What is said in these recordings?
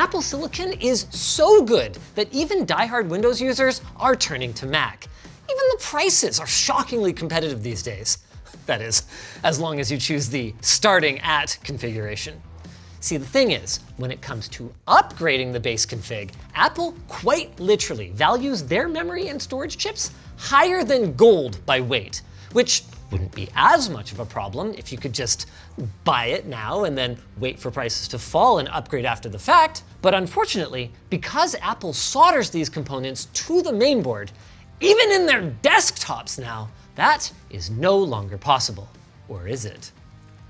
Apple Silicon is so good that even diehard Windows users are turning to Mac. Even the prices are shockingly competitive these days. That is, as long as you choose the starting at configuration. See, the thing is, when it comes to upgrading the base config, Apple quite literally values their memory and storage chips higher than gold by weight, which wouldn't be as much of a problem if you could just buy it now and then wait for prices to fall and upgrade after the fact. But unfortunately, because Apple solders these components to the mainboard, even in their desktops now, that is no longer possible. Or is it?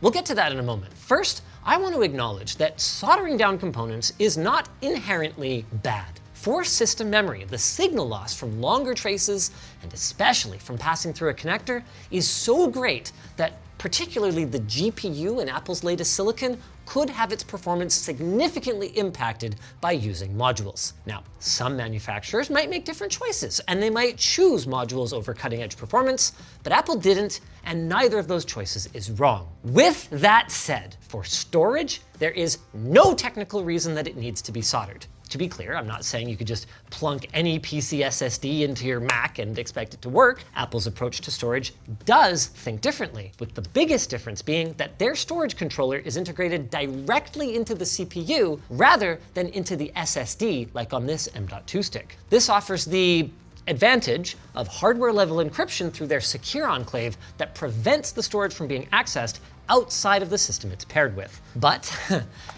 We'll get to that in a moment. First, I want to acknowledge that soldering down components is not inherently bad. For system memory, the signal loss from longer traces, and especially from passing through a connector, is so great that particularly the GPU in Apple's latest silicon could have its performance significantly impacted by using modules. Now, some manufacturers might make different choices, and they might choose modules over cutting-edge performance, but Apple didn't, and neither of those choices is wrong. With that said, for storage, there is no technical reason that it needs to be soldered. To be clear, I'm not saying you could just plunk any PC SSD into your Mac and expect it to work. Apple's approach to storage does think differently, with the biggest difference being that their storage controller is integrated directly into the CPU rather than into the SSD like on this M.2 stick. This offers the advantage of hardware-level encryption through their secure enclave that prevents the storage from being accessed outside of the system it's paired with. But,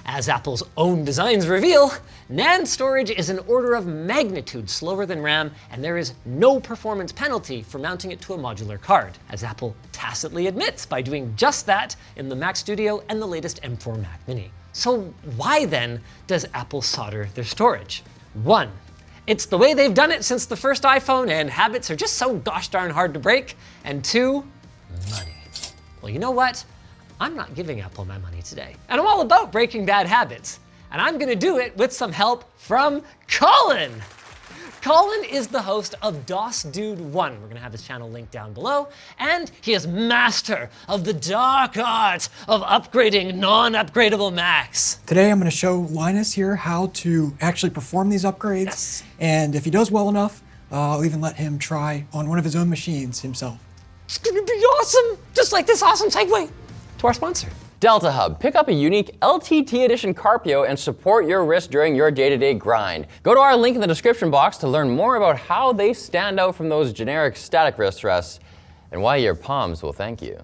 as Apple's own designs reveal, NAND storage is an order of magnitude slower than RAM, and there is no performance penalty for mounting it to a modular card, as Apple tacitly admits by doing just that in the Mac Studio and the latest M4 Mac Mini. So why then does Apple solder their storage? 1. It's the way they've done it since the first iPhone, and habits are just so gosh darn hard to break. And 2, money. Well, you know what? I'm not giving Apple my money today. And I'm all about breaking bad habits. And I'm gonna do it with some help from Collin. Collin is the host of DOS Dude 1. We're gonna have his channel linked down below. And he is master of the dark art of upgrading non-upgradable Macs. Today I'm gonna show Linus here how to actually perform these upgrades. Yes. And if he does well enough, I'll even let him try on one of his own machines himself. It's gonna be awesome, just like this awesome segue to our sponsor. Delta Hub. Pick up a unique LTT edition Carpio and support your wrist during your day-to-day grind. Go to our link in the description box to learn more about how they stand out from those generic static wrist rests and why your palms will thank you.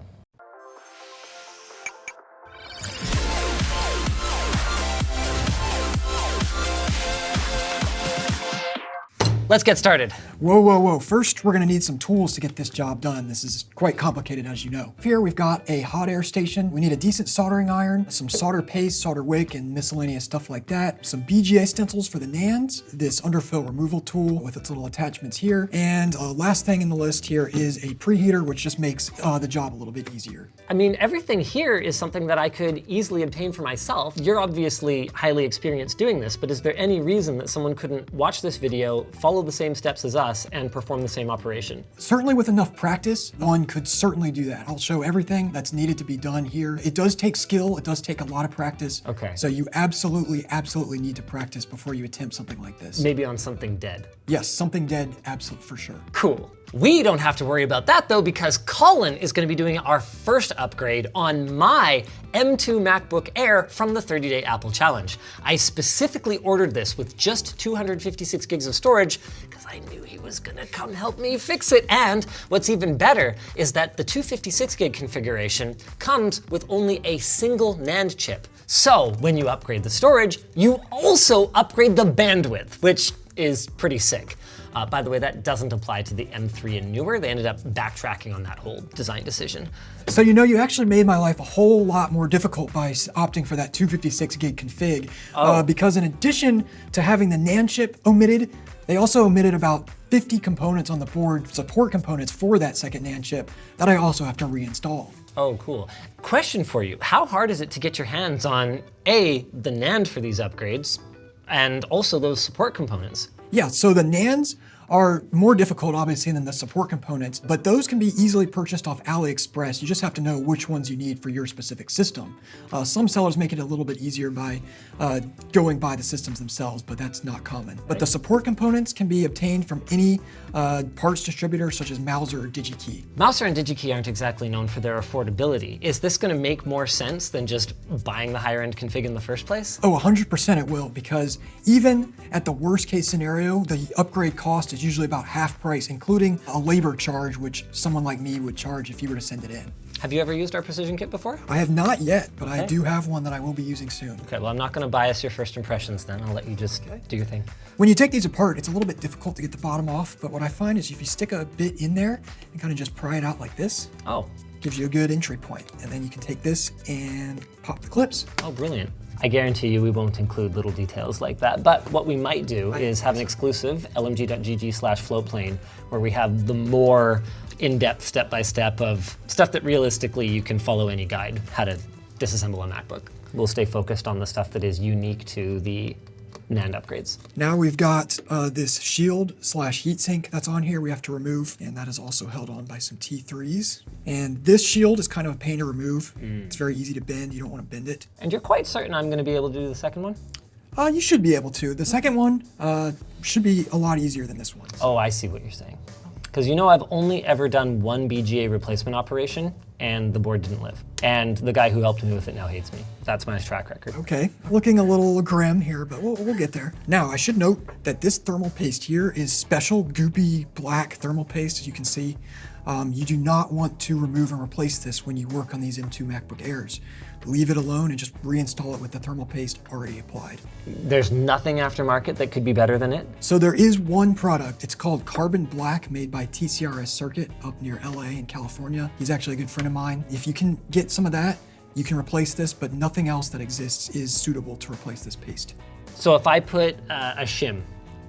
Let's get started. Whoa, whoa, whoa. First, we're gonna need some tools to get this job done. This is quite complicated, as you know. Here we've got a hot air station. We need a decent soldering iron, some solder paste, solder wick, and miscellaneous stuff like that. Some BGA stencils for the NANDs, this underfill removal tool with its little attachments here. And last thing in the list here is a preheater, which just makes the job a little bit easier. I mean, everything here is something that I could easily obtain for myself. You're obviously highly experienced doing this, but is there any reason that someone couldn't watch this video, follow the same steps as us, and perform the same operation? Certainly with enough practice, one could certainly do that. I'll show everything that's needed to be done here. It does take skill, it does take a lot of practice. Okay. So you absolutely need to practice before you attempt something like this. Maybe on something dead. Yes, something dead, absolutely, for sure. Cool. We don't have to worry about that though, because Collin is gonna be doing our first upgrade on my M2 MacBook Air from the 30-day Apple Challenge. I specifically ordered this with just 256 gigs of storage because I knew he was gonna come help me fix it. And what's even better is that the 256 gig configuration comes with only a single NAND chip. So when you upgrade the storage, you also upgrade the bandwidth, which is pretty sick. By the way, that doesn't apply to the M3 and newer. They ended up backtracking on that whole design decision. So you know, you actually made my life a whole lot more difficult by opting for that 256 gig config. Because in addition to having the NAND chip omitted, they also omitted about 50 components on the board, support components for that second NAND chip, that I also have to reinstall. Oh, cool. Question for you. How hard is it to get your hands on A, the NAND for these upgrades, and also those support components? Yeah, so the NANDs are more difficult, obviously, than the support components, but those can be easily purchased off AliExpress. You just have to know which ones you need for your specific system. Some sellers make it a little bit easier by going by the systems themselves, but that's not common. But the support components can be obtained from any parts distributor such as Mouser or DigiKey. Mouser and DigiKey aren't exactly known for their affordability. Is this going to make more sense than just buying the higher end config in the first place? Oh, 100% it will, because even at the worst case scenario, the upgrade cost is usually about half price, including a labor charge, which someone like me would charge if you were to send it in. Have you ever used our precision kit before? I have not yet, but I do have one that I will be using soon. Okay, well, I'm not going to bias your first impressions then. I'll let you just do your thing. When you take these apart, it's a little bit difficult to get the bottom off, but what I find is if you stick a bit in there and kind of just pry it out like this, gives you a good entry point. And then you can take this and pop the clips. Oh, brilliant. I guarantee you we won't include little details like that, but what we might do is have an exclusive lmg.gg/floatplane where we have the more in-depth step-by-step of stuff that realistically you can follow any guide how to disassemble a MacBook. We'll stay focused on the stuff that is unique to the NAND upgrades. Now we've got this shield/heatsink that's on here we have to remove, and that is also held on by some T3s. And this shield is kind of a pain to remove. It's very easy to bend, you don't want to bend it. And you're quite certain I'm going to be able to do the second one? You should be able to. The second one should be a lot easier than this one. Oh, I see what you're saying. Because you know I've only ever done one BGA replacement operation and the board didn't live. And the guy who helped me with it now hates me. That's my track record. Okay, looking a little grim here, but we'll get there. Now, I should note that this thermal paste here is special goopy black thermal paste, as you can see. You do not want to remove and replace this when you work on these M2 MacBook Airs. Leave it alone and just reinstall it with the thermal paste already applied. There's nothing aftermarket that could be better than it? So there is one product. It's called Carbon Black, made by TCRS Circuit up near LA in California. He's actually a good friend of mine. If you can get some of that, you can replace this, but nothing else that exists is suitable to replace this paste. So if I put a shim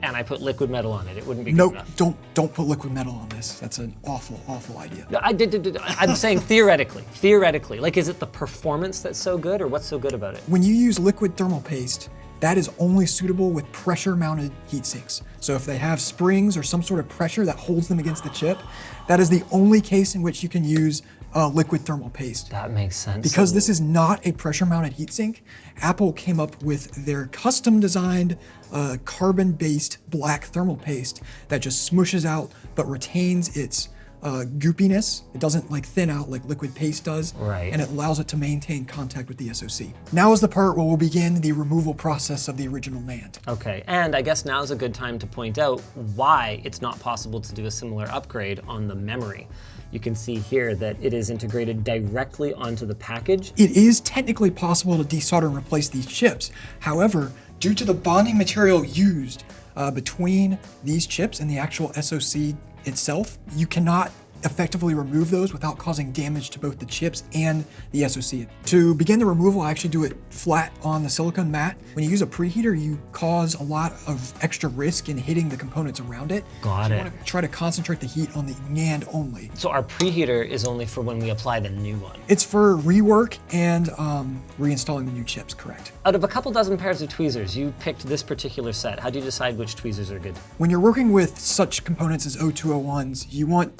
and I put liquid metal on it, it wouldn't be good Nope, enough? don't put liquid metal on this. That's an awful, awful idea. I'm saying theoretically. Theoretically. Like, is it the performance that's so good, or what's so good about it? When you use liquid thermal paste, that is only suitable with pressure-mounted heat sinks. So if they have springs or some sort of pressure that holds them against the chip, that is the only case in which you can use liquid thermal paste. That makes sense. Because this is not a pressure-mounted heatsink, Apple came up with their custom-designed carbon-based black thermal paste that just smooshes out but retains its goopiness. It doesn't like thin out like liquid paste does, right? And it allows it to maintain contact with the SoC. Now is the part where we'll begin the removal process of the original NAND. Okay, and I guess now is a good time to point out why it's not possible to do a similar upgrade on the memory. You can see here that it is integrated directly onto the package. It is technically possible to desolder and replace these chips. However, due to the bonding material used between these chips and the actual SoC itself, you cannot effectively remove those without causing damage to both the chips and the SoC. To begin the removal, I actually do it flat on the silicone mat. When you use a preheater, you cause a lot of extra risk in hitting the components around it. Got it. You want to try to concentrate the heat on the NAND only. So our preheater is only for when we apply the new one. It's for rework and reinstalling the new chips, correct. Out of a couple dozen pairs of tweezers, you picked this particular set. How do you decide which tweezers are good? When you're working with such components as O201s, you want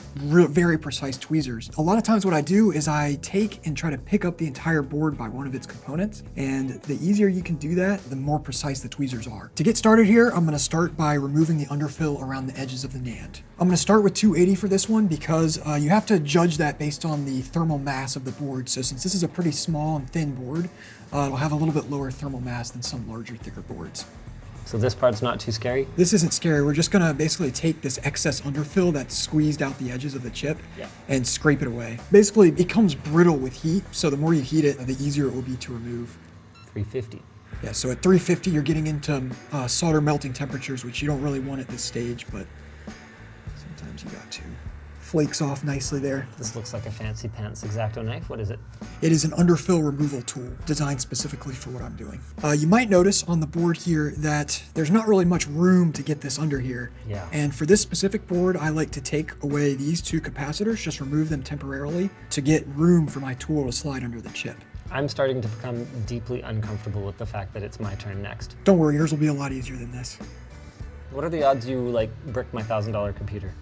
very precise tweezers. A lot of times what I do is I take and try to pick up the entire board by one of its components, and the easier you can do that, the more precise the tweezers are. To get started here, I'm gonna start by removing the underfill around the edges of the NAND. I'm gonna start with 280 for this one because you have to judge that based on the thermal mass of the board. So since this is a pretty small and thin board, it'll have a little bit lower thermal mass than some larger, thicker boards. So this part's not too scary? This isn't scary. We're just gonna basically take this excess underfill that's squeezed out the edges of the chip and scrape it away. Basically, it becomes brittle with heat, so the more you heat it, the easier it will be to remove. 350. Yeah, so at 350, you're getting into solder melting temperatures, which you don't really want at this stage, but sometimes you got to. Flakes off nicely there. This looks like a fancy pants X-Acto knife. What is it? It is an underfill removal tool designed specifically for what I'm doing. You might notice on the board here that there's not really much room to get this under here. Yeah. And for this specific board, I like to take away these two capacitors, just remove them temporarily to get room for my tool to slide under the chip. I'm starting to become deeply uncomfortable with the fact that it's my turn next. Don't worry, yours will be a lot easier than this. What are the odds you like bricked my $1,000 computer?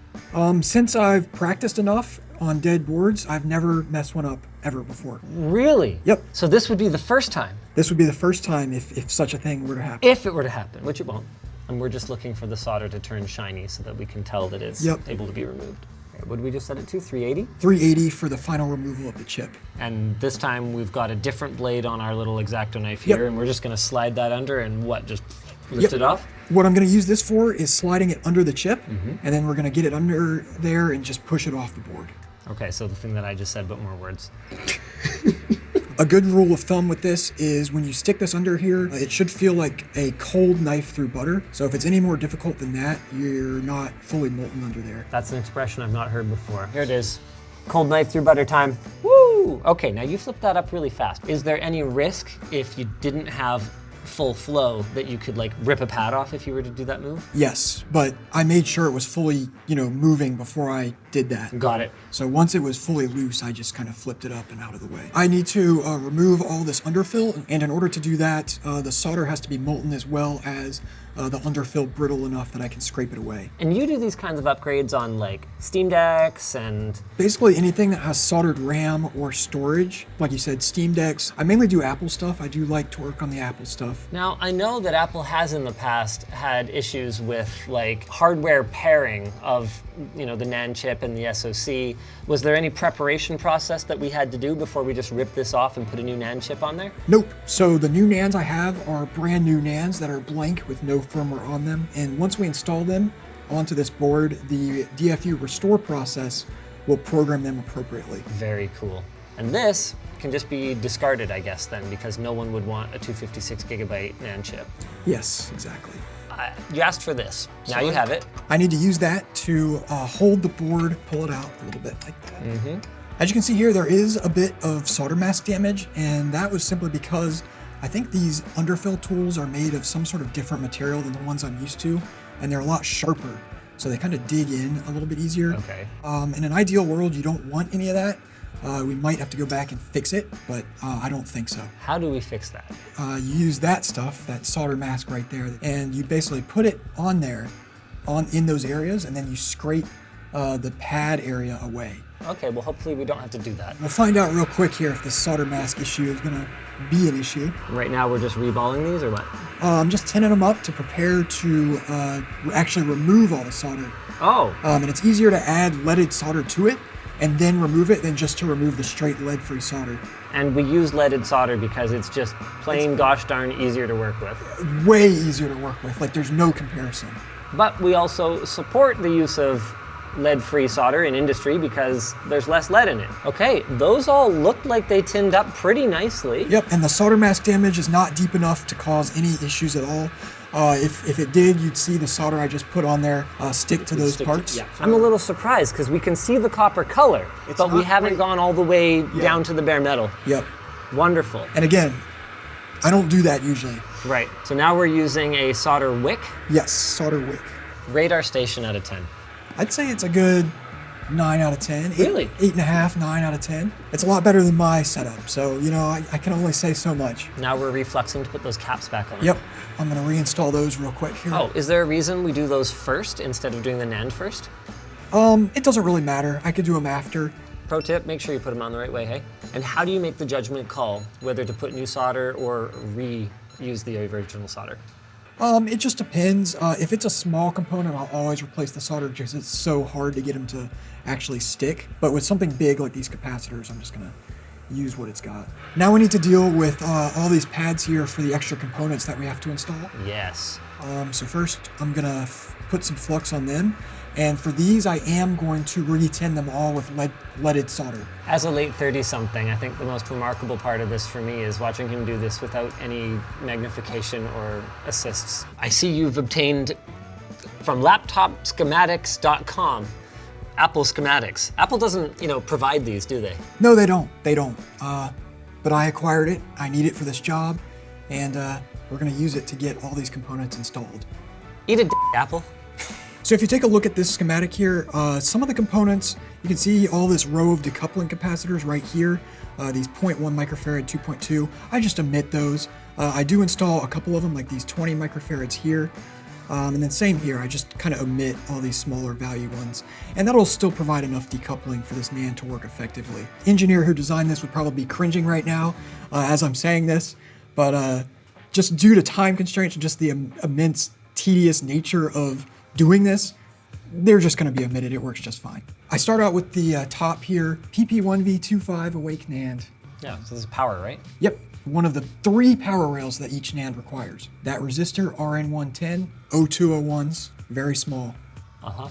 Since I've practiced enough on dead boards, I've never messed one up ever before. Really? Yep. So this would be the first time? This would be the first time if such a thing were to happen. If it were to happen, which it won't. And we're just looking for the solder to turn shiny so that we can tell that it's able to be removed. Okay, what did we just set it to, 380? 380 for the final removal of the chip. And this time we've got a different blade on our little X-Acto knife here, and we're just gonna slide that under and what, just lift it off? What I'm gonna use this for is sliding it under the chip, and then we're gonna get it under there and just push it off the board. Okay, so the thing that I just said, but more words. A good rule of thumb with this is when you stick this under here, it should feel like a cold knife through butter. So if it's any more difficult than that, you're not fully molten under there. That's an expression I've not heard before. Here it is. Cold knife through butter time. Woo! Okay, now you flipped that up really fast. Is there any risk if you didn't have full flow that you could like rip a pad off if you were to do that move? Yes, but I made sure it was fully, moving before I did that. Got it. So once it was fully loose, I just kind of flipped it up and out of the way. I need to remove all this underfill, and in order to do that, the solder has to be molten as well as the underfill brittle enough that I can scrape it away. And you do these kinds of upgrades on like Steam Decks and... Basically anything that has soldered RAM or storage, like you said, Steam Decks. I mainly do Apple stuff. I do like to work on the Apple stuff. Now, I know that Apple has in the past had issues with like hardware pairing of, the NAND chip and the SoC. Was there any preparation process that we had to do before we just ripped this off and put a new NAND chip on there? Nope. So the new NANDs I have are brand new NANDs that are blank with no firmware on them. And once we install them onto this board, the DFU restore process will program them appropriately. Very cool. And this can just be discarded, I guess, then, because no one would want a 256 gigabyte NAND chip. Yes, exactly. You asked for this. Now you have it. I need to use that to hold the board, pull it out a little bit like that. As you can see here, there is a bit of solder mask damage, and that was simply because I think these underfill tools are made of some sort of different material than the ones I'm used to, and they're a lot sharper, so they kind of dig in a little bit easier. Okay. In an ideal world, you don't want any of that. We might have to go back and fix it, but I don't think so. How do we fix that? You use that stuff, that solder mask right there, and you basically put it on there, in those areas, and then you scrape the pad area away. Okay, well hopefully we don't have to do that. We'll find out real quick here if this solder mask issue is gonna be an issue. Right now we're just reballing these or what? I'm just tinning them up to prepare to actually remove all the solder. Oh. And it's easier to add leaded solder to it and then remove it than just to remove the straight lead-free solder. And we use leaded solder because it's just plain gosh darn easier to work with. Way easier to work with, like there's no comparison. But we also support the use of lead-free solder in industry because there's less lead in it. Okay, those all looked like they tinned up pretty nicely. Yep, and the solder mask damage is not deep enough to cause any issues at all. If it did, you'd see the solder I just put on there stick to those parts. Yeah. I'm a little surprised because we can see the copper color, but we haven't gone all the way down to the bare metal. Yep. Wonderful. And again, I don't do that usually. Right, so now we're using a solder wick. Yes, solder wick. Rate our station out of 10. I'd say it's a good 9 out of 10. Really? 8.5, 9 out of 10. It's a lot better than my setup, so I can only say so much. Now we're refluxing to put those caps back on. Yep, I'm gonna reinstall those real quick here. Oh, is there a reason we do those first instead of doing the NAND first? It doesn't really matter. I could do them after. Pro tip, make sure you put them on the right way, hey? And how do you make the judgment call whether to put new solder or reuse the original solder? It just depends. If it's a small component, I'll always replace the solder because it's so hard to get them to actually stick. But with something big like these capacitors, I'm just gonna use what it's got. Now we need to deal with all these pads here for the extra components that we have to install. Yes. So first, I'm gonna put some flux on them. And for these, I am going to re-tin them all with leaded solder. As a late 30-something, I think the most remarkable part of this for me is watching him do this without any magnification or assists. I see you've obtained from laptopschematics.com Apple schematics. Apple doesn't, provide these, do they? No, they don't. They don't. But I acquired it. I need it for this job, and we're going to use it to get all these components installed. Eat a Apple. So if you take a look at this schematic here, some of the components, you can see all this row of decoupling capacitors right here, these 0.1 microfarad, 2.2. I just omit those. I do install a couple of them, like these 20 microfarads here. And then same here, I just kind of omit all these smaller value ones. And that'll still provide enough decoupling for this NAND to work effectively. Engineer who designed this would probably be cringing right now as I'm saying this, but just due to time constraints and just the immense tedious nature of doing this, they're just going to be omitted. It works just fine. I start out with the top here, PP1V25 Awake NAND. Yeah, so this is power, right? Yep, one of the 3 power rails that each NAND requires. That resistor, RN110, 0201s, very small. Uh-huh.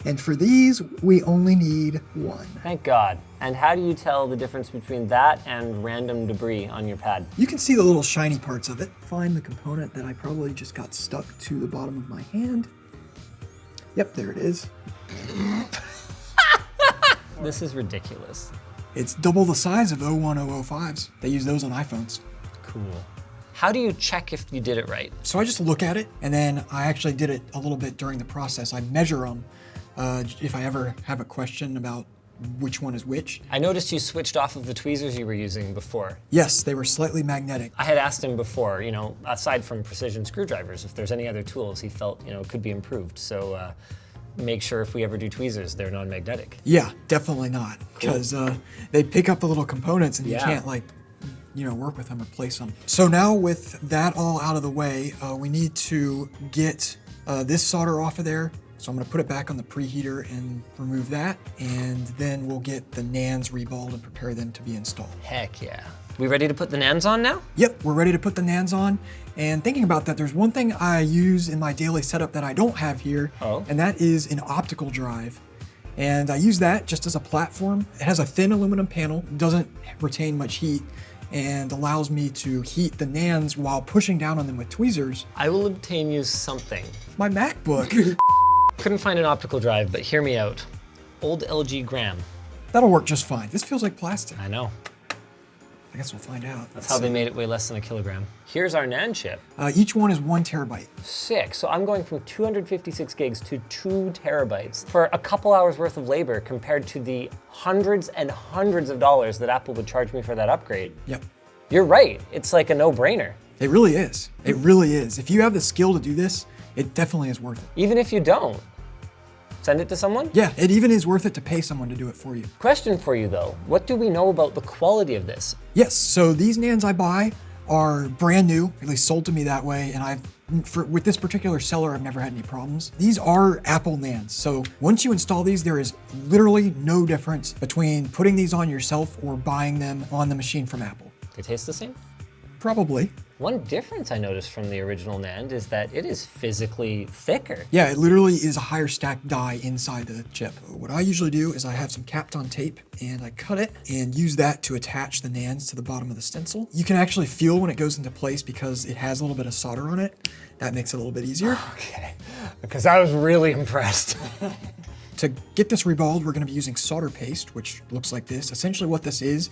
And for these, we only need 1. Thank God. And how do you tell the difference between that and random debris on your pad? You can see the little shiny parts of it. Find the component that I probably just got stuck to the bottom of my hand. Yep, there it is. This is ridiculous. It's double the size of 01005s. They use those on iPhones. Cool. How do you check if you did it right? So I just look at it, and then I actually did it a little bit during the process. I measure them if I ever have a question about which one is which. I noticed you switched off of the tweezers you were using before. Yes, they were slightly magnetic. I had asked him before, you know, aside from precision screwdrivers, if there's any other tools he felt, you know, could be improved. So make sure if we ever do tweezers, they're non-magnetic. Yeah, definitely not, because they pick up the little components and you can't like, you know, work with them or place them. So now with that all out of the way, we need to get this solder off of there. So I'm gonna put it back on the preheater and remove that, and then we'll get the NANDs reballed and prepare them to be installed. Heck yeah. We ready to put the NANDs on now? Yep, we're ready to put the NANDs on. And thinking about that, there's one thing I use in my daily setup that I don't have here, and that is an optical drive. And I use that just as a platform. It has a thin aluminum panel, doesn't retain much heat, and allows me to heat the NANDs while pushing down on them with tweezers. I will obtain you something. My MacBook. Couldn't find an optical drive, but hear me out. Old LG Gram. That'll work just fine. This feels like plastic. I know. I guess we'll find out. That's how they made it weigh less than a kilogram. Here's our NAND chip. Each one is 1 terabyte. Sick. So I'm going from 256 gigs to 2 terabytes for a couple hours worth of labor compared to the hundreds and hundreds of dollars that Apple would charge me for that upgrade. Yep. You're right. It's like a no-brainer. It really is. It really is. If you have the skill to do this, it definitely is worth it. Even if you don't, send it to someone? Yeah, it even is worth it to pay someone to do it for you. Question for you though, what do we know about the quality of this? Yes, so these NANDs I buy are brand new, at least sold to me that way, and with this particular seller, I've never had any problems. These are Apple NANDs, so once you install these, there is literally no difference between putting these on yourself or buying them on the machine from Apple. They taste the same? Probably. One difference I noticed from the original NAND is that it is physically thicker. Yeah, it literally is a higher stacked die inside the chip. What I usually do is I have some Kapton tape and I cut it and use that to attach the NANDs to the bottom of the stencil. You can actually feel when it goes into place because it has a little bit of solder on it. That makes it a little bit easier. Okay, because I was really impressed. To get this reballed, we're gonna be using solder paste, which looks like this. Essentially what this is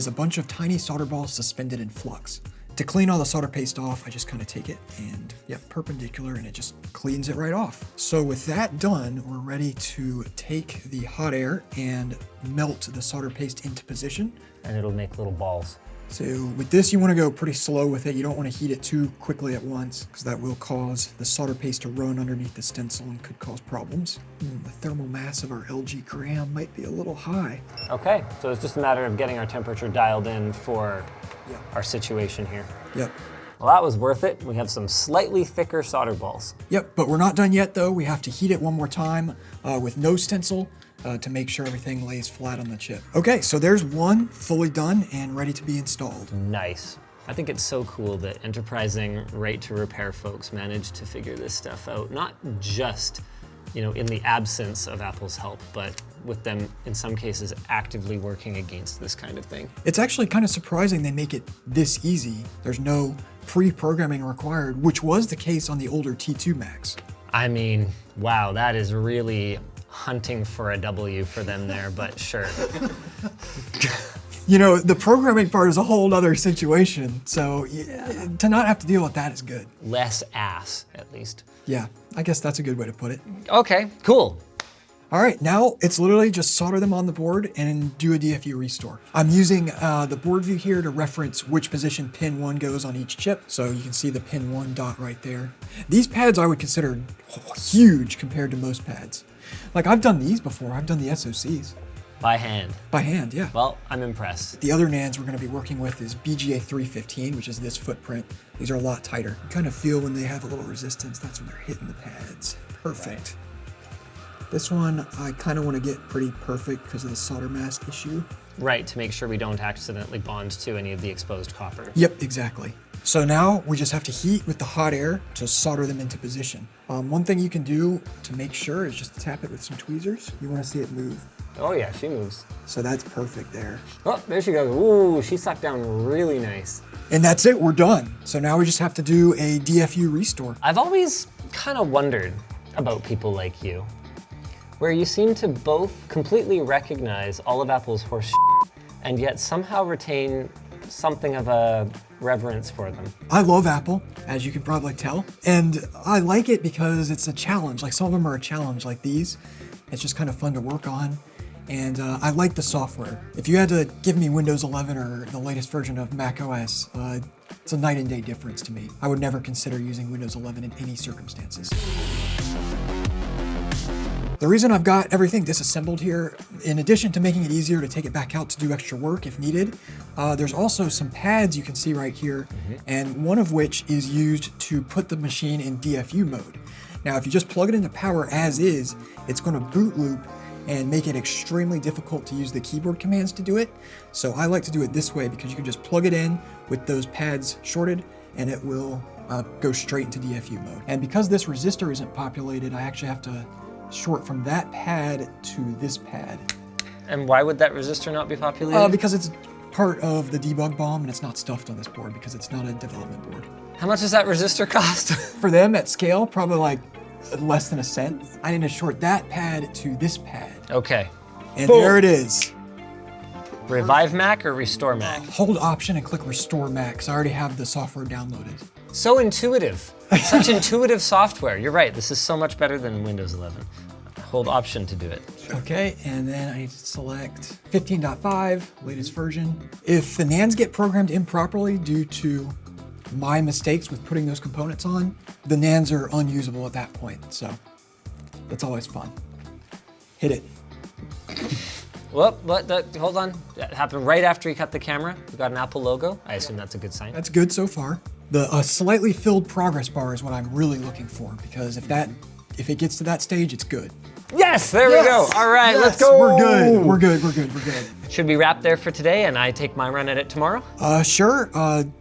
a bunch of tiny solder balls suspended in flux. To clean all the solder paste off, I just kind of take it and, perpendicular, and it just cleans it right off. So with that done, we're ready to take the hot air and melt the solder paste into position. And it'll make little balls. So with this, you want to go pretty slow with it. You don't want to heat it too quickly at once because that will cause the solder paste to run underneath the stencil and could cause problems. The thermal mass of our LG Gram might be a little high. Okay, so it's just a matter of getting our temperature dialed in for our situation here. Yep. Well, that was worth it. We have some slightly thicker solder balls. Yep, but we're not done yet though. We have to heat it one more time with no stencil to make sure everything lays flat on the chip. Okay, so there's one fully done and ready to be installed. Nice. I think it's so cool that enterprising right-to-repair folks managed to figure this stuff out, not just, you know, in the absence of Apple's help, but with them, in some cases, actively working against this kind of thing. It's actually kind of surprising they make it this easy. There's no pre-programming required, which was the case on the older T2 Macs. I mean, wow, that is really hunting for a W for them there, but sure. You know, the programming part is a whole other situation, so to not have to deal with that is good. Less ass, at least. Yeah, I guess that's a good way to put it. Okay, cool. All right, now it's literally just solder them on the board and do a DFU restore. I'm using the board view here to reference which position pin 1 goes on each chip. So you can see the pin 1 dot right there. These pads I would consider huge compared to most pads. Like I've done these before, I've done the SoCs. By hand. By hand, yeah. Well, I'm impressed. The other NANDs we're gonna be working with is BGA 315, which is this footprint. These are a lot tighter. You kind of feel when they have a little resistance, that's when they're hitting the pads. Perfect. This one, I kind of want to get pretty perfect because of the solder mask issue. Right, to make sure we don't accidentally bond to any of the exposed copper. Yep, exactly. So now we just have to heat with the hot air to solder them into position. One thing you can do to make sure is just tap it with some tweezers. You want to see it move. Oh yeah, she moves. So that's perfect there. Oh, there she goes. Ooh, she sucked down really nice. And that's it, we're done. So now we just have to do a DFU restore. I've always kind of wondered about people like you, where you seem to both completely recognize all of Apple's horse and yet somehow retain something of a reverence for them. I love Apple, as you can probably tell. And I like it because it's a challenge. Like some of them are a challenge like these. It's just kind of fun to work on. And I like the software. If you had to give me Windows 11 or the latest version of Mac OS, it's a night and day difference to me. I would never consider using Windows 11 in any circumstances. The reason I've got everything disassembled here, in addition to making it easier to take it back out to do extra work if needed, there's also some pads you can see right here, and one of which is used to put the machine in DFU mode. Now, if you just plug it into power as is, it's going to boot loop and make it extremely difficult to use the keyboard commands to do it. So I like to do it this way because you can just plug it in with those pads shorted and it will go straight into DFU mode. And because this resistor isn't populated, I actually have to short from that pad to this pad. And why would that resistor not be populated? Because it's part of the debug bomb and it's not stuffed on this board because it's not a development board. How much does that resistor cost? For them at scale, probably like less than a cent. I need to short that pad to this pad. Okay. And Boom. there it is. Revive Mac or Restore Mac? Hold Option and click Restore Mac, because I already have the software downloaded. So intuitive. Such intuitive software. You're right, this is so much better than Windows 11. Hold Option to do it. Okay, and then I need to select 15.5, latest version. If the NANDs get programmed improperly due to my mistakes with putting those components on, the NANDs are unusable at that point, so that's always fun. Hit it. Whoop, hold on. That happened right after you cut the camera. We got an Apple logo. I assume that's a good sign. That's good so far. The slightly filled progress bar is what I'm really looking for, because if it gets to that stage, it's good. Yes, there we go. All right, let's Yes, go. We're good, we're good, we're good, we're good. Should we wrap there for today and I take my run at it tomorrow? Sure,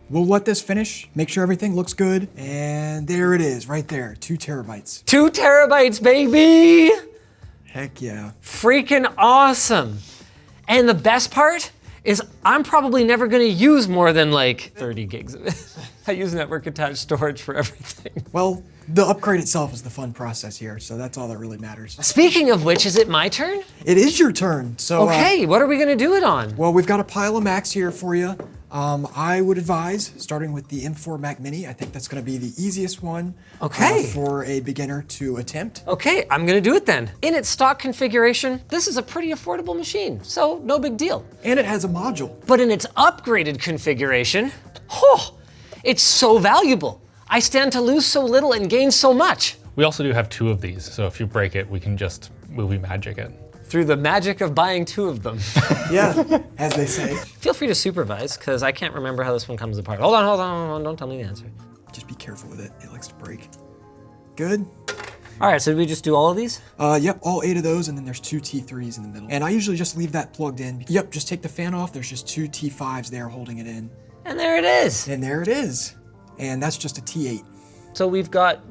we'll let this finish, make sure everything looks good, and there it is, right there, 2 terabytes. 2 terabytes, baby! Heck yeah. Freaking awesome. And the best part is I'm probably never gonna use more than like 30 gigs of it. I use network attached storage for everything. Well, the upgrade itself is the fun process here, so that's all that really matters. Speaking of which, is it my turn? It is your turn, so. Okay, what are we gonna do it on? Well, we've got a pile of Macs here for you. I would advise starting with the M4 Mac Mini. I think that's gonna be the easiest one for a beginner to attempt. Okay, I'm gonna do it then. In its stock configuration, this is a pretty affordable machine, so no big deal. And it has a module. But in its upgraded configuration, oh, it's so valuable. I stand to lose so little and gain so much. We also do have 2 of these, so if you break it, we can just movie magic it. Through the magic of buying 2 of them. Yeah, as they say. Feel free to supervise, because I can't remember how this one comes apart. Hold on, don't tell me the answer. Just be careful with it, it likes to break. Good. All right, so did we just do all of these? Yep, all 8 of those, and then there's 2 T3s in the middle. And I usually just leave that plugged in. Yep, just take the fan off, there's just 2 T5s there holding it in. And there it is. And there it is. And that's just a T8. So we've got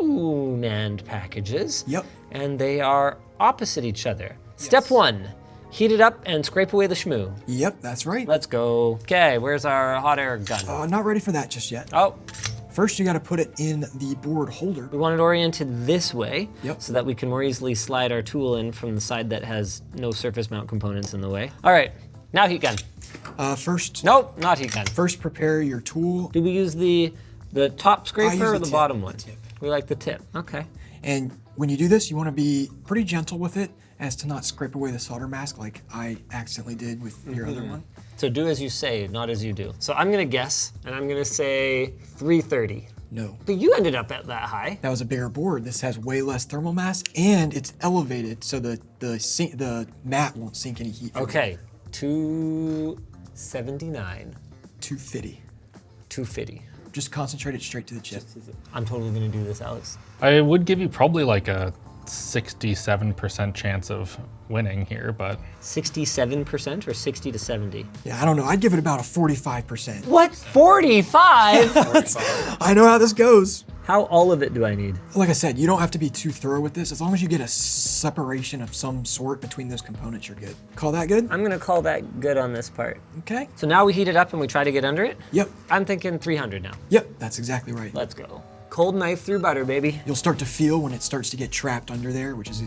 2 NAND packages. Yep. And they are opposite each other. Yes. Step 1, heat it up and scrape away the shmoo. Yep, that's right. Let's go. Okay, where's our hot air gun? Not ready for that just yet. Oh. First, you gotta put it in the board holder. We want it oriented this way, yep, so that we can more easily slide our tool in from the side that has no surface mount components in the way. All right, now heat gun. First. Nope, not heat gun. First, prepare your tool. Do we use the top scraper or the bottom one? The tip. We like the tip, okay. And when you do this, you want to be pretty gentle with it as to not scrape away the solder mask like I accidentally did with your other one. So do as you say, not as you do. So I'm gonna guess, and I'm gonna say 330. No. But you ended up at that high. That was a bigger board. This has way less thermal mass and it's elevated so the mat won't sink any heat. Okay, 279. 250. 250. Just concentrate it straight to the chip. I'm totally gonna do this, Alex. I would give you probably like a 67% chance of winning here, but 67% or 60 to 70? Yeah, I don't know. I'd give it about a 45%. What? 45? I know how this goes. How all of it do I need? Like I said, you don't have to be too thorough with this. As long as you get a separation of some sort between those components, you're good. Call that good? I'm gonna call that good on this part. Okay. So now we heat it up and we try to get under it? Yep. I'm thinking 300 now. Yep, that's exactly right. Let's go. Cold knife through butter, baby. You'll start to feel when it starts to get trapped under there, which is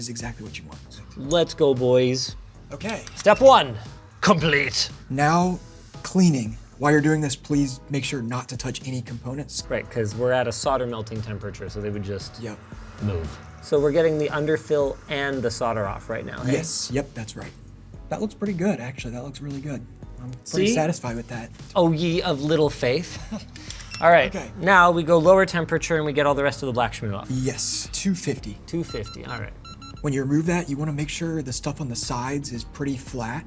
exactly what you want. Let's go, boys. Okay. Step 1, complete. Now, cleaning. While you're doing this, please make sure not to touch any components. Right, because we're at a solder melting temperature, so they would just Yep. move. So we're getting the underfill and the solder off right now, hey? Yes, yep, that's right. That looks pretty good, actually. That looks really good. I'm pretty See? satisfied with that. Oh, ye of little faith. All right, Okay. now we go lower temperature and we get all the rest of the black shmoo off. Yes, 250. 250, all right. When you remove that, you want to make sure the stuff on the sides is pretty flat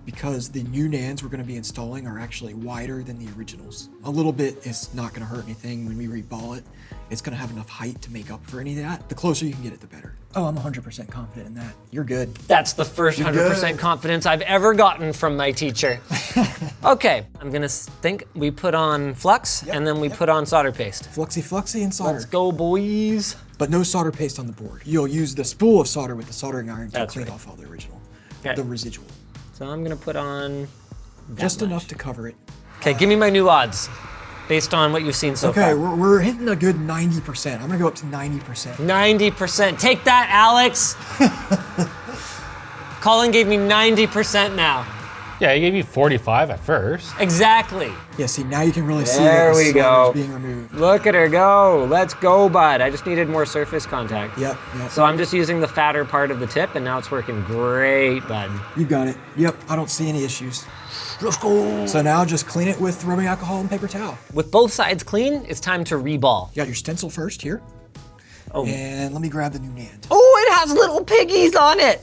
because the new NANDs we're going to be installing are actually wider than the originals. A little bit is not going to hurt anything when we reball it. It's going to have enough height to make up for any of that. The closer you can get it, the better. Oh, I'm 100% confident in that. You're good. That's the first 100% confidence I've ever gotten from my teacher. Okay, I'm gonna think we put on flux and then we put on solder paste. Fluxy and solder. Let's go, boys. But no solder paste on the board. You'll use the spool of solder with the soldering iron to That's clean right. off all the original, Okay. the residual. So I'm gonna put on Just enough to cover it. Okay, give me my new odds based on what you've seen so Okay, far. we're hitting a good 90%. I'm gonna go up to 90%. 90%. Take that, Alex. Collin gave me 90% now. yeah, I gave you 45 at first. Exactly. Yeah, see, now you can really see There that the we go. solder's being removed. Look at her go. Let's go, bud. I just needed more surface contact. Yep. So I'm just using the fatter part of the tip and now it's working great, bud. You got it. Yep, I don't see any issues. Let's go. So now just clean it with rubbing alcohol and paper towel. With both sides clean, it's time to reball. You got your stencil first here. Oh. And let me grab the new NAND. Oh, it has little piggies on it.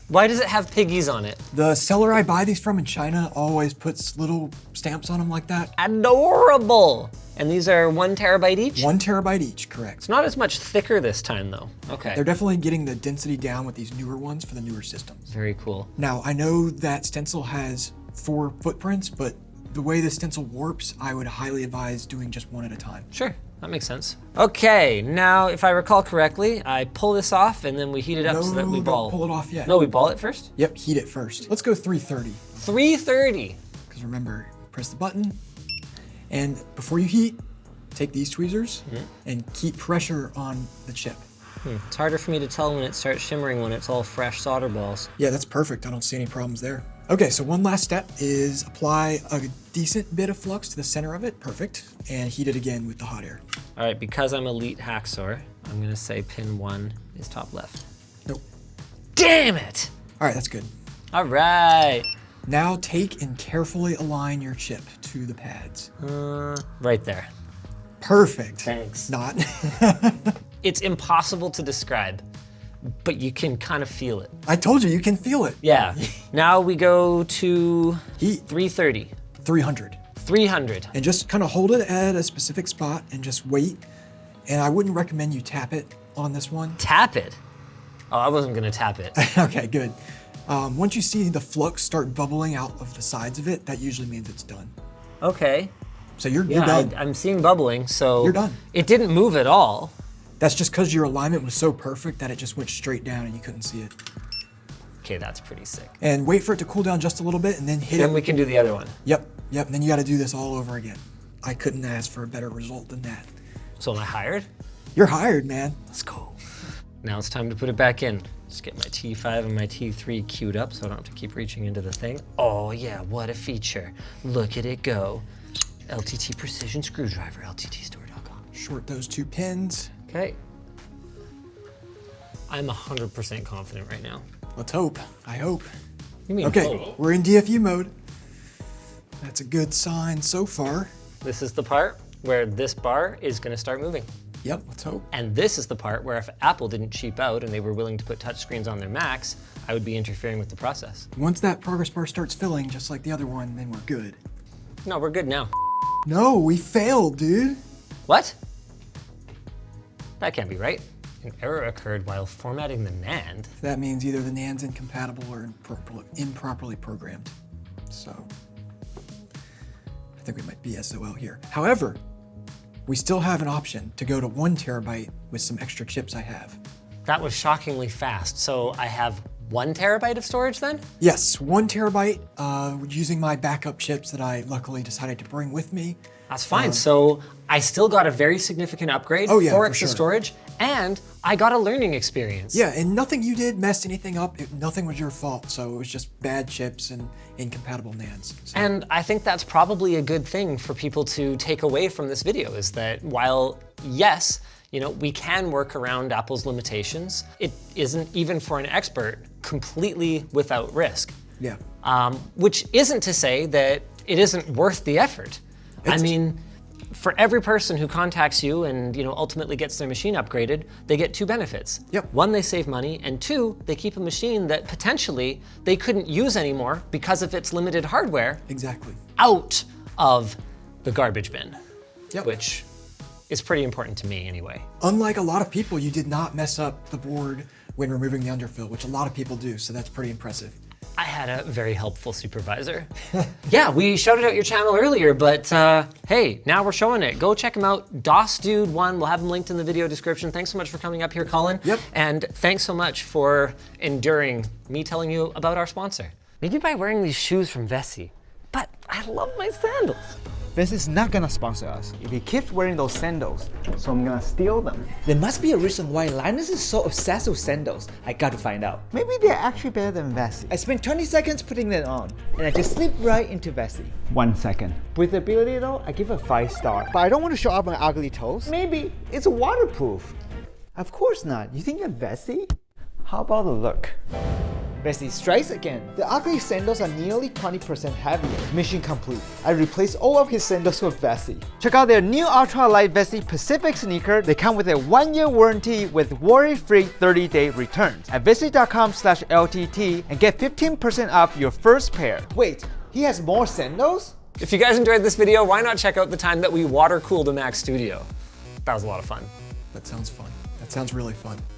Why does it have piggies on it? The seller I buy these from in China always puts little stamps on them like that. Adorable. And these are 1 terabyte each? 1 terabyte each, correct. It's not as much thicker this time though. Okay. They're definitely getting the density down with these newer ones for the newer systems. Very cool. Now, I know that stencil has 4 footprints, but the way the stencil warps, I would highly advise doing just one at a time. Sure, that makes sense. Okay, now if I recall correctly, I pull this off and then we heat it up so that we don't ball. pull it off yet. No, we ball it first? Yep, heat it first. Let's go 330. 330. Because remember, press the button, and before you heat, take these tweezers and keep pressure on the chip. It's harder for me to tell when it starts shimmering when it's all fresh solder balls. Yeah, that's perfect. I don't see any problems there. Okay, so one last step is apply a decent bit of flux to the center of it. Perfect. And heat it again with the hot air. All right, because I'm elite hacksaw, I'm gonna say pin 1 is top left. Nope. Damn it! All right, that's good. All right. Now take and carefully align your chip to the pads. Right there. Perfect. Thanks. Not. It's impossible to describe, but you can kind of feel it. I told you can feel it. Yeah. Now we go to Heat 330. 300. 300. And just kind of hold it at a specific spot and just wait. And I wouldn't recommend you tap it on this one. Tap it. Oh, I wasn't gonna tap it. Okay, good. Once you see the flux start bubbling out of the sides of it, that usually means it's done. Okay. So you're Yeah, done. I'm seeing bubbling, so You're done. It didn't move at all. That's just because your alignment was so perfect that it just went straight down and you couldn't see it. Okay, that's pretty sick. And wait for it to cool down just a little bit and then hit Then it. we can do the other one. Yep. And then you got to do this all over again. I couldn't ask for a better result than that. So am I hired? You're hired, man. Let's go. Now it's time to put it back in. Just get my T5 and my T3 queued up so I don't have to keep reaching into the thing. Oh yeah, what a feature. Look at it go. LTT Precision Screwdriver, lttstore.com. Short those 2 pins. Okay, I'm 100% confident right now. Let's hope. I hope. You mean Okay, hope? we're in DFU mode. That's a good sign so far. This is the part where this bar is gonna start moving. Yep, let's hope. And this is the part where if Apple didn't cheap out and they were willing to put touchscreens on their Macs, I would be interfering with the process. Once that progress bar starts filling, just like the other one, then we're good. No, we're good now. No, we failed, dude. What? That can't be right. An error occurred while formatting the NAND. That means either the NAND's incompatible or improperly programmed. So, I think we might be SOL here. However, we still have an option to go to 1 terabyte with some extra chips I have. That was shockingly fast. So I have 1 terabyte of storage then? Yes, 1 terabyte using my backup chips that I luckily decided to bring with me. That's fine. So I still got a very significant upgrade, Oh, yeah, 4 for extra sure. storage, and I got a learning experience. Yeah, and nothing you did messed anything up. Nothing was your fault, so it was just bad chips and incompatible NANDs. So. And I think that's probably a good thing for people to take away from this video is that while, yes, we can work around Apple's limitations, it isn't, even for an expert, completely without risk. Yeah. Which isn't to say that it isn't worth the effort. I mean, for every person who contacts you and ultimately gets their machine upgraded, they get 2 benefits. Yep. 1, they save money, and 2, they keep a machine that potentially they couldn't use anymore because of its limited hardware Exactly. out of the garbage bin, Yep. which is pretty important to me anyway. Unlike a lot of people, you did not mess up the board when removing the underfill, which a lot of people do, so that's pretty impressive. I had a very helpful supervisor. Yeah, we shouted out your channel earlier, but hey, now we're showing it. Go check him out, DOSDude1. We'll have him linked in the video description. Thanks so much for coming up here, Collin. Yep. And thanks so much for enduring me telling you about our sponsor. Maybe by wearing these shoes from Vessi, but I love my sandals. This is not gonna sponsor us if he keeps wearing those sandals, so I'm gonna steal them. There must be a reason why Linus is so obsessed with sandals. I got to find out. Maybe they're actually better than Vessi. I spent 20 seconds putting them on, and I just slipped right into Vessi. 1 second. Breathability though, I give a 5 star. But I don't want to show off my ugly toes. Maybe it's waterproof. Of course not. You think you're Vessi? How about the look? Vessi strikes again. The ugly sandals are nearly 20% heavier. Mission complete. I replaced all of his sandals with Vessi. Check out their new ultra light Vessi Pacific sneaker. They come with a 1-year warranty with worry-free 30-day returns. At vessi.com/LTT and get 15% off your first pair. Wait, he has more sandals? If you guys enjoyed this video, why not check out the time that we water cooled a Mac Studio? That was a lot of fun. That sounds fun. That sounds really fun.